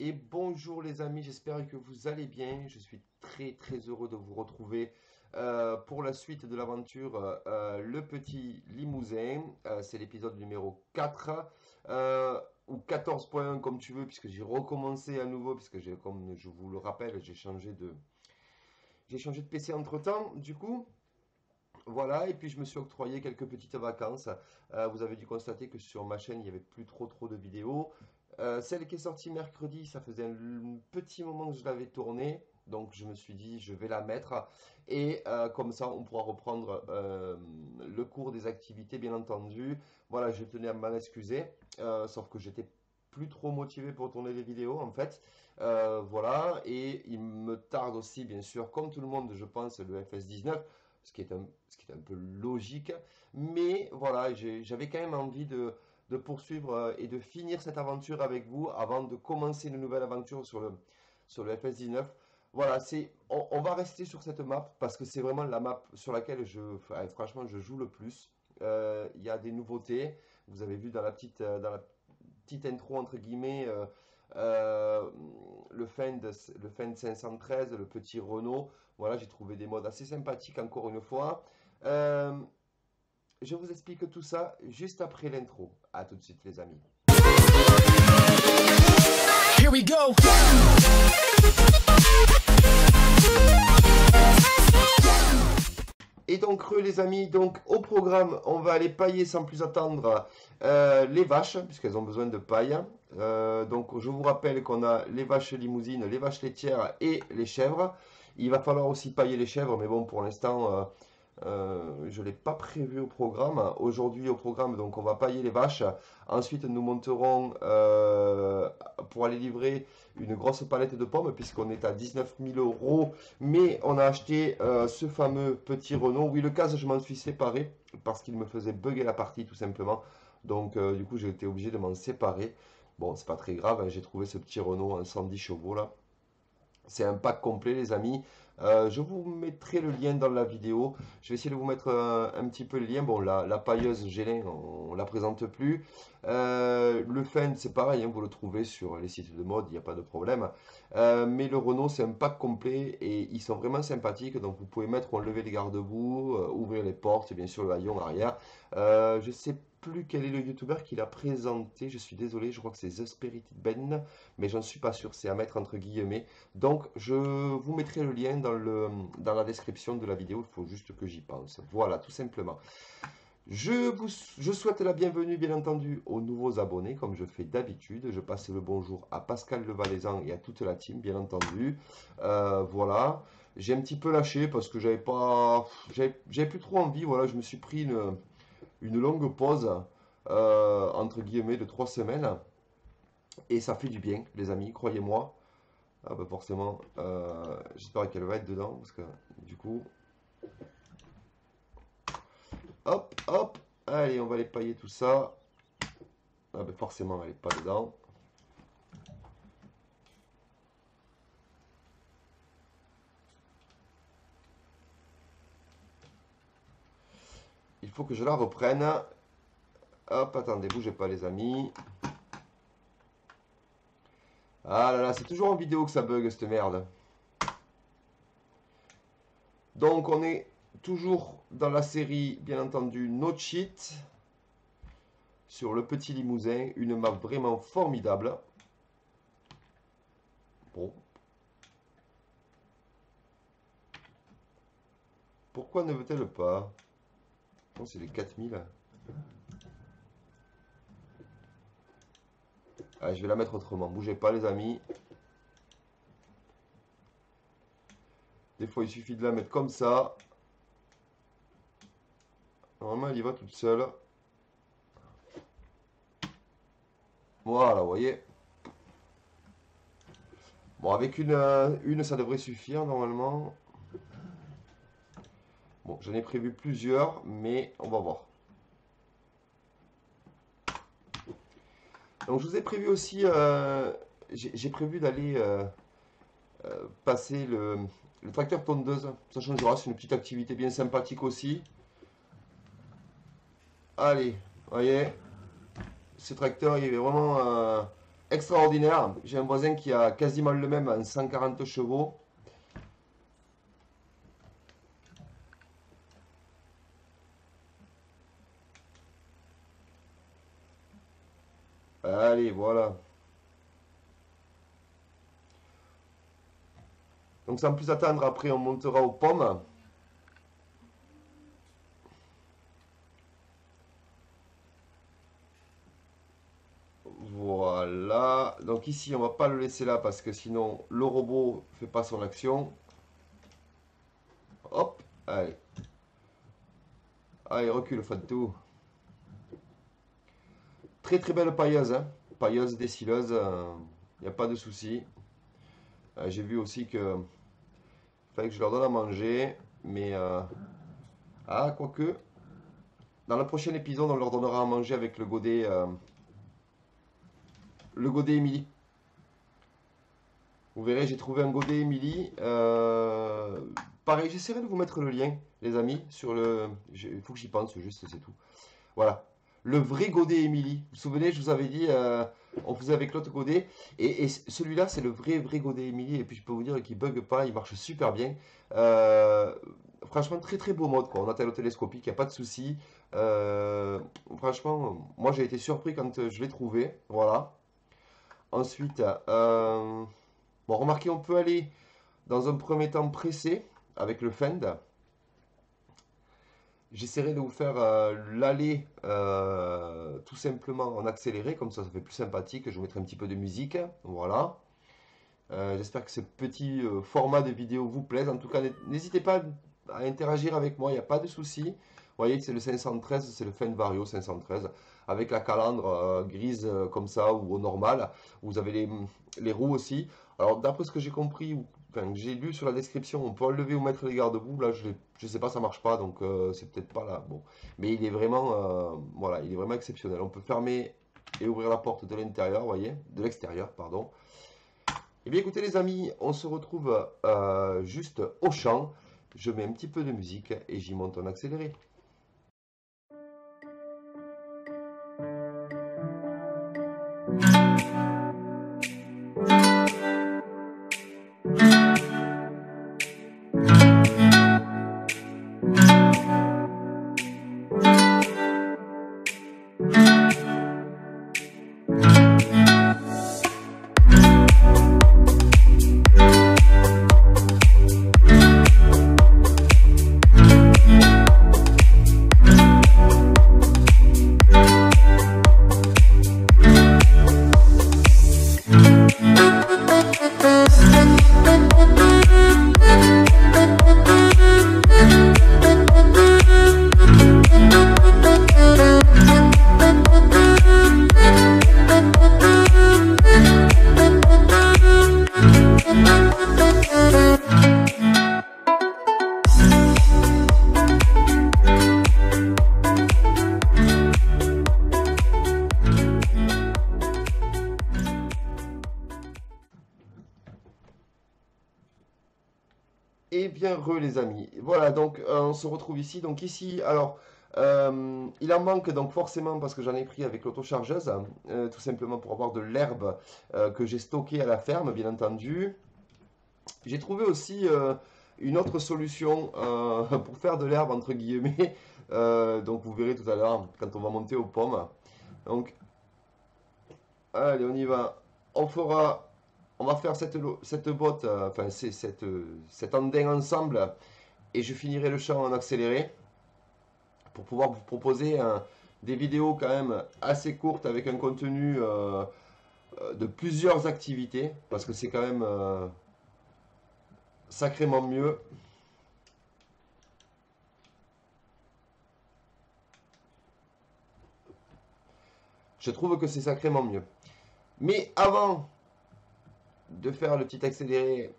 et bonjour les amis, j'espère que vous allez bien. Je suis très heureux de vous retrouver pour la suite de l'aventure Le Petit Limousin. C'est l'épisode numéro 4 ou 14.1 comme tu veux, puisque j'ai recommencé à nouveau, puisque comme je vous le rappelle, j'ai changé de PC entre temps du coup. Voilà, et puis je me suis octroyé quelques petites vacances. Vous avez dû constater que sur ma chaîne, il n'y avait plus trop de vidéos. Celle qui est sortie mercredi, ça faisait un petit moment que je l'avais tournée. Donc je me suis dit, je vais la mettre. Et comme ça, on pourra reprendre le cours des activités, bien entendu. Voilà, je tenais à m'en excuser. Sauf que j'étais plus trop motivé pour tourner les vidéos, en fait. Voilà, et il me tarde aussi, bien sûr, comme tout le monde, je pense, le FS19 ce qui est un peu logique. Mais voilà, j'avais quand même envie de poursuivre et de finir cette aventure avec vous avant de commencer une nouvelle aventure sur le FS19. Voilà, on va rester sur cette map parce que c'est vraiment la map sur laquelle franchement, je joue le plus. Il y a des nouveautés. Vous avez vu dans la petite intro entre guillemets euh, le Fend 513, le petit Renault. Voilà, j'ai trouvé des modes assez sympathiques encore une fois. Euh, je vous explique tout ça juste après l'intro. À tout de suite les amis. Here we go. Et donc les amis, donc au programme, on va aller pailler sans plus attendre les vaches, puisqu'elles ont besoin de paille. Donc je vous rappelle qu'on a les vaches limousines, les vaches laitières et les chèvres. Il va falloir aussi pailler les chèvres, mais bon, pour l'instant, je ne l'ai pas prévu au programme. Aujourd'hui au programme, donc on va pailler les vaches. Ensuite, nous monterons pour aller livrer une grosse palette de pommes, puisqu'on est à 19 000 euros. Mais on a acheté ce fameux petit Renault. Oui, le casque, je m'en suis séparé, parce qu'il me faisait bugger la partie, tout simplement. Donc, du coup, j'ai été obligé de m'en séparer. Bon, c'est pas très grave, hein, j'ai trouvé ce petit Renault en 110 chevaux là. C'est un pack complet, les amis. Je vous mettrai le lien dans la vidéo. Je vais essayer de vous mettre un petit peu le lien. Bon, la pailleuse Gélin, on ne la présente plus. Le Fend, c'est pareil, hein, vous le trouvez sur les sites de mode, il n'y a pas de problème. Mais le Renault, c'est un pack complet et ils sont vraiment sympathiques. Donc, vous pouvez mettre ou enlever les garde-boue, ouvrir les portes et bien sûr le haillon arrière. Je sais plus quel est le youtubeur qui l'a présenté. Je suis désolé, je crois que c'est The Spirit Ben, mais j'en suis pas sûr. C'est à mettre entre guillemets. Donc, je vous mettrai le lien dans la description de la vidéo. Il faut juste que j'y pense. Voilà, tout simplement. Je souhaite la bienvenue, bien entendu, aux nouveaux abonnés, comme je fais d'habitude. Je passe le bonjour à Pascal Le Valaisan et à toute la team, bien entendu. Voilà. J'ai un petit peu lâché parce que j'avais plus trop envie. Voilà, je me suis pris une longue pause, entre guillemets, de 3 semaines. Et ça fait du bien, les amis, croyez-moi. Ah bah forcément, j'espère qu'elle va être dedans, parce que du coup, hop, allez, on va les pailler tout ça. Ah bah forcément, elle n'est pas dedans. Il faut que je la reprenne. Hop, attendez, bougez pas les amis. Ah là là, c'est toujours en vidéo que ça bug cette merde. Donc on est toujours dans la série, bien entendu, No Cheat. Sur le Petit Limousin, une map vraiment formidable. Bon. Pourquoi ne veut-elle pas? Oh, c'est les 4000. Allez, je vais la mettre autrement. Bougez pas les amis. Des fois, il suffit de la mettre comme ça. Normalement, elle y va toute seule. Voilà, vous voyez. Bon, avec une, ça devrait suffire normalement. Bon, j'en ai prévu plusieurs, mais on va voir. Donc, je vous ai prévu aussi, j'ai prévu d'aller passer le tracteur tondeuse. Ça changera, c'est une petite activité bien sympathique aussi. Allez, vous voyez, ce tracteur, il est vraiment extraordinaire. J'ai un voisin qui a quasiment le même en 140 chevaux. Allez, voilà. Donc sans plus attendre, après on montera aux pommes. Voilà. Donc ici, on va pas le laisser là parce que sinon le robot fait pas son action. Hop, allez. Allez, recule, Fatou. Très très belle pailleuse, hein. Pailleuse, décileuse, il n'y a pas de souci. J'ai vu aussi que fallait que je leur donne à manger, mais ah, quoique, dans le prochain épisode, on leur donnera à manger avec le godet Emily. Vous verrez, j'ai trouvé un godet Emily. Pareil, j'essaierai de vous mettre le lien, les amis, sur le. Il faut que j'y pense, juste, c'est tout. Voilà. Le vrai godet Emily. Vous vous souvenez, je vous avais dit, on faisait avec l'autre godet. Et celui-là, c'est le vrai godet Emily. Et puis, je peux vous dire qu'il bug pas, il marche super bien. Franchement, très très beau mode, quoi. On a au télescopique, il n'y a pas de souci. Franchement, moi, j'ai été surpris quand je l'ai trouvé. Voilà. Ensuite, bon, remarquez, on peut aller dans un premier temps pressé avec le Fend. J'essaierai de vous faire l'aller tout simplement en accéléré, comme ça fait plus sympathique. Je vous mettrai un petit peu de musique. Voilà. J'espère que ce petit format de vidéo vous plaise. En tout cas, n'hésitez pas à interagir avec moi, il n'y a pas de souci. Vous voyez que c'est le 513, c'est le Fend Vario 513, avec la calandre grise comme ça, ou au normal. Vous avez les roues aussi. Alors, d'après ce que j'ai compris, enfin, que j'ai lu sur la description, on peut enlever ou mettre les garde-boue. Là, je ne sais pas, ça marche pas, donc c'est peut-être pas là. Bon. Mais il est vraiment, voilà, il est vraiment exceptionnel. On peut fermer et ouvrir la porte de l'intérieur, vous voyez, de l'extérieur, pardon. Eh bien écoutez les amis, on se retrouve juste au champ. Je mets un petit peu de musique et j'y monte en accéléré. Et bien les amis, voilà donc on se retrouve ici. Donc ici, alors il en manque donc forcément parce que j'en ai pris avec l'autochargeuse, tout simplement pour avoir de l'herbe que j'ai stockée à la ferme, bien entendu. J'ai trouvé aussi une autre solution pour faire de l'herbe entre guillemets. Donc vous verrez tout à l'heure quand on va monter aux pommes. Donc allez, on y va. On va faire cette botte, enfin cet andin ensemble, et je finirai le champ en accéléré pour pouvoir vous proposer des vidéos quand même assez courtes avec un contenu de plusieurs activités, parce que c'est quand même sacrément mieux. Je trouve que c'est sacrément mieux. Mais avant de faire le petit accéléré,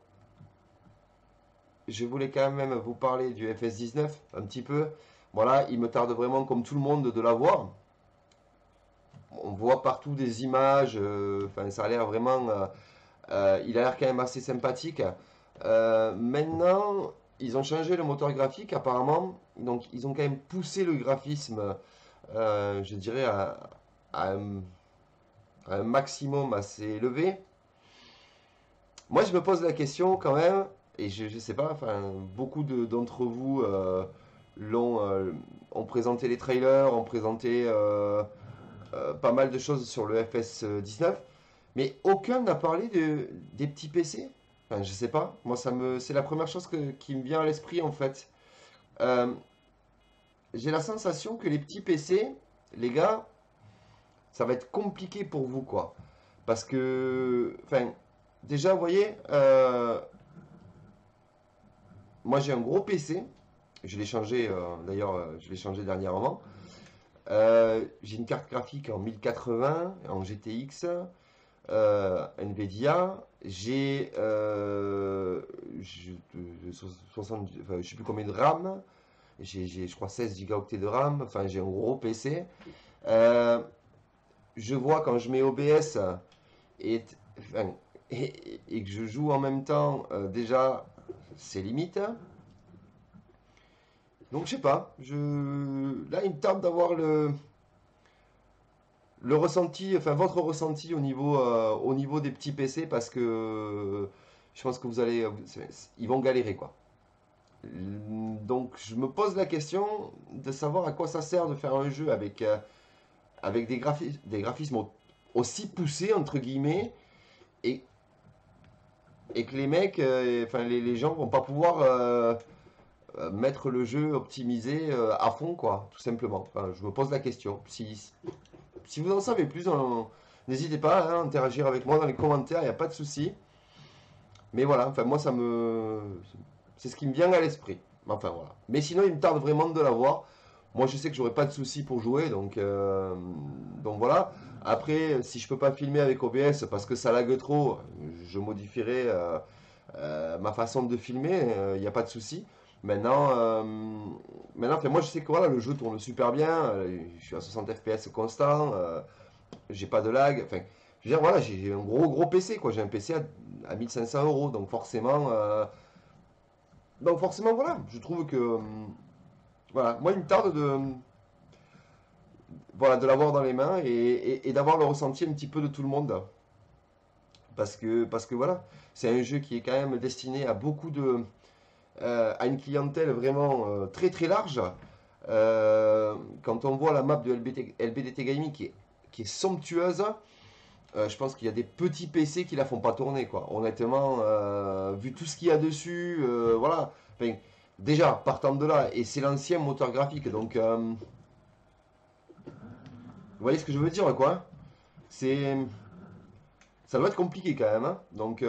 je voulais quand même vous parler du FS19 un petit peu. Voilà, il me tarde vraiment comme tout le monde de l'avoir. On voit partout des images, enfin ça a l'air vraiment, il a l'air quand même assez sympathique. Maintenant, ils ont changé le moteur graphique apparemment, donc ils ont quand même poussé le graphisme, je dirais, à un maximum assez élevé. Moi, je me pose la question quand même, et je sais pas, enfin, beaucoup d'entre vous l'ont, ont présenté les trailers, ont présenté pas mal de choses sur le FS19, mais aucun n'a parlé des petits PC. Enfin, je sais pas, moi c'est la première chose qui me vient à l'esprit en fait. Euh, j'ai la sensation que les petits PC, les gars, ça va être compliqué pour vous quoi. Parce que, enfin, déjà, vous voyez, moi j'ai un gros PC, je l'ai changé, d'ailleurs, je l'ai changé dernièrement. J'ai une carte graphique en 1080, en GTX, Nvidia. J'ai 60, enfin, je sais plus combien de RAM. Je crois 16 gigaoctets de RAM. Enfin, j'ai un gros PC. Euh, je vois quand je mets OBS et, enfin, et que je joue en même temps, déjà, c'est limite. Donc, je sais pas. Là, il me tente d'avoir le ressenti, enfin votre ressenti au niveau des petits PC parce que je pense que ils vont galérer quoi. Donc je me pose la question de savoir à quoi ça sert de faire un jeu avec des graphismes aussi poussés entre guillemets et, et que les mecs, enfin les gens vont pas pouvoir mettre le jeu optimisé à fond quoi, tout simplement. Enfin, je me pose la question. Si vous en savez plus, n'hésitez pas à interagir avec moi dans les commentaires, il n'y a pas de souci. Mais voilà, enfin moi c'est ce qui me vient à l'esprit. Enfin voilà. Mais sinon il me tarde vraiment de l'avoir. Moi je sais que j'aurai pas de souci pour jouer, donc voilà. Après, si je peux pas filmer avec OBS parce que ça lag trop, je modifierai ma façon de filmer, il n'y a pas de souci. Maintenant, enfin, moi je sais que voilà, le jeu tourne super bien, je suis à 60 FPS constant, j'ai pas de lag. Enfin, je veux dire, voilà, j'ai un gros PC, quoi. J'ai un PC à 1500 euros, donc forcément, voilà, je trouve que, voilà, moi il me tarde voilà, de l'avoir dans les mains et d'avoir le ressenti un petit peu de tout le monde. Parce que voilà, c'est un jeu qui est quand même destiné à à une clientèle vraiment très très large. Quand on voit la map de LBDT Gaming qui est somptueuse, je pense qu'il y a des petits PC qui la font pas tourner quoi. Honnêtement, vu tout ce qu'il y a dessus, voilà. Enfin, déjà partant de là, et c'est l'ancien moteur graphique, donc vous voyez ce que je veux dire quoi. C'est Ça doit être compliqué quand même, hein. Donc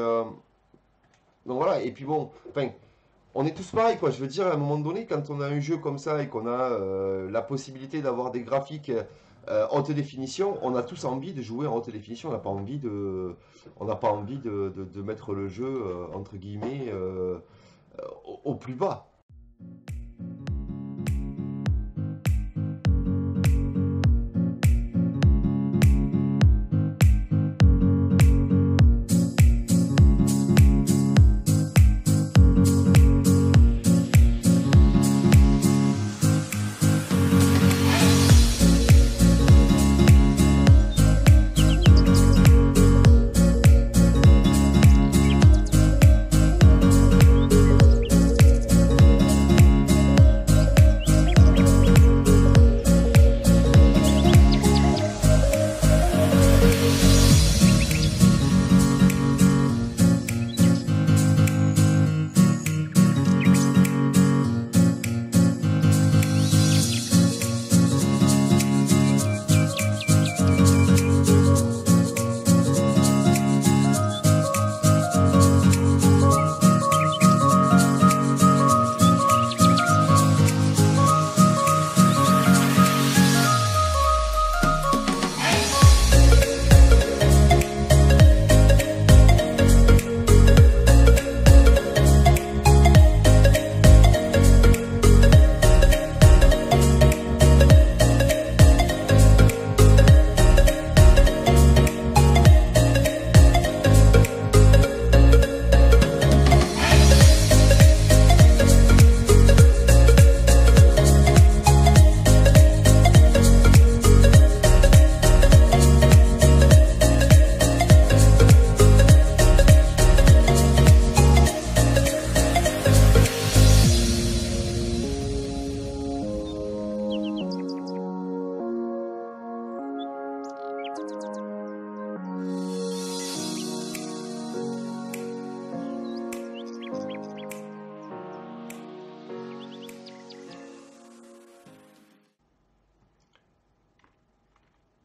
voilà. Et puis bon, enfin, on est tous pareils, quoi. Je veux dire, à un moment donné, quand on a un jeu comme ça et qu'on a la possibilité d'avoir des graphiques haute définition, on a tous envie de jouer en haute définition. On n'a pas envie de mettre le jeu entre guillemets au plus bas.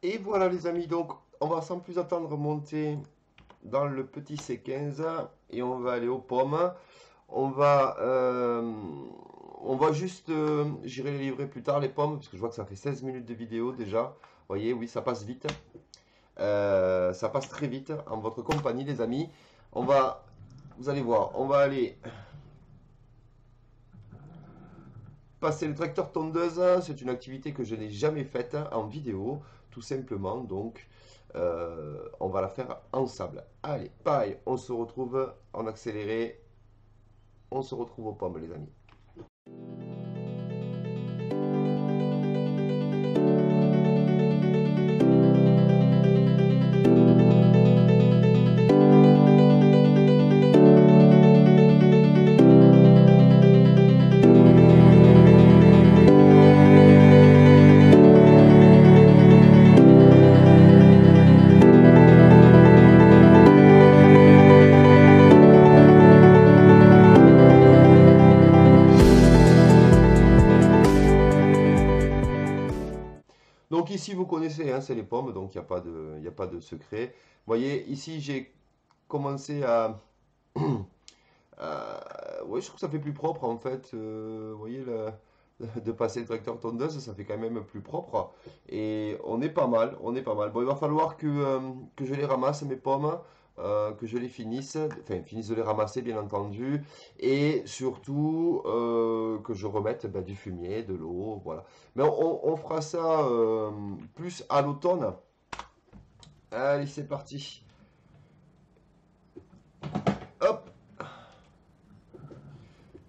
Et voilà les amis, donc on va sans plus attendre monter dans le petit C15 et on va aller aux pommes. On va, euh, on va juste, j'irai les livrer plus tard les pommes parce que je vois que ça fait 16 minutes de vidéo déjà. Vous voyez, oui, ça passe vite. Ça passe très vite en votre compagnie les amis. On va, vous allez voir, on va aller passer le tracteur tondeuse. C'est une activité que je n'ai jamais faite en vidéo, tout simplement. Donc, on va la faire ensemble. Allez, pareil, on se retrouve en accéléré. On se retrouve aux pommes, les amis. Donc ici, vous connaissez, hein, c'est les pommes, donc il y a pas de secret. Vous voyez, ici, j'ai commencé à... Oui, je trouve que ça fait plus propre, en fait. Vous voyez, de passer le tracteur tondeuse, ça fait quand même plus propre. Et on est pas mal, on est pas mal. Bon, il va falloir que je les ramasse, mes pommes, que je les finisse, enfin, finisse de les ramasser, bien entendu. Et surtout, que je remette ben, du fumier, de l'eau, voilà. Mais on fera ça plus à l'automne. Allez, c'est parti. Hop,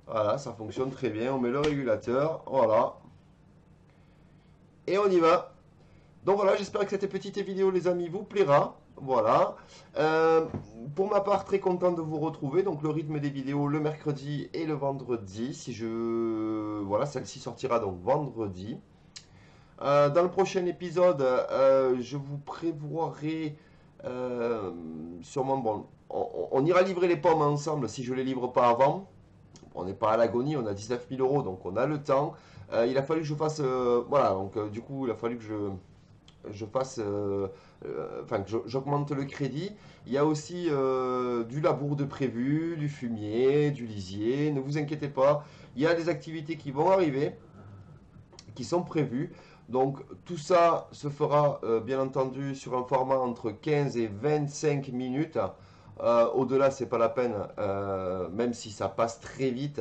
voilà, ça fonctionne très bien. On met le régulateur, voilà. Et on y va. Donc voilà, j'espère que cette petite vidéo, les amis, vous plaira. Voilà. Euh, pour ma part, très content de vous retrouver. Donc le rythme des vidéos le mercredi et le vendredi. Si je... Voilà, celle-ci sortira donc vendredi. Dans le prochain épisode, je vous prévoirai sûrement... Bon, on ira livrer les pommes ensemble si je ne les livre pas avant. On n'est pas à l'agonie, on a 19 000 euros, donc on a le temps. Il a fallu que je fasse... voilà, donc du coup, il a fallu que je fasse, enfin, que j'augmente le crédit. Il y a aussi du labour de prévu, du fumier, du lisier. Ne vous inquiétez pas, il y a des activités qui vont arriver, qui sont prévues. Donc tout ça se fera bien entendu sur un format entre 15 et 25 minutes. Au-delà, c'est pas la peine, même si ça passe très vite.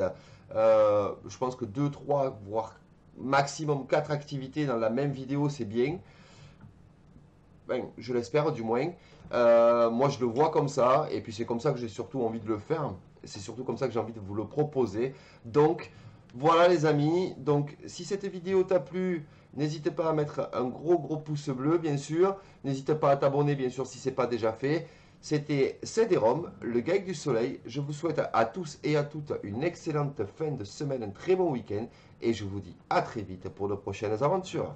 Je pense que 2, 3, voire maximum 4 activités dans la même vidéo, c'est bien. Ben, je l'espère du moins. Moi, je le vois comme ça, et puis c'est comme ça que j'ai surtout envie de le faire. C'est surtout comme ça que j'ai envie de vous le proposer. Donc, voilà les amis. Donc, si cette vidéo t'a plu, n'hésitez pas à mettre un gros pouce bleu, bien sûr. N'hésitez pas à t'abonner, bien sûr, si ce n'est pas déjà fait. C'était CD-ROM, le Geek du Soleil. Je vous souhaite à tous et à toutes une excellente fin de semaine, un très bon week-end. Et je vous dis à très vite pour de prochaines aventures.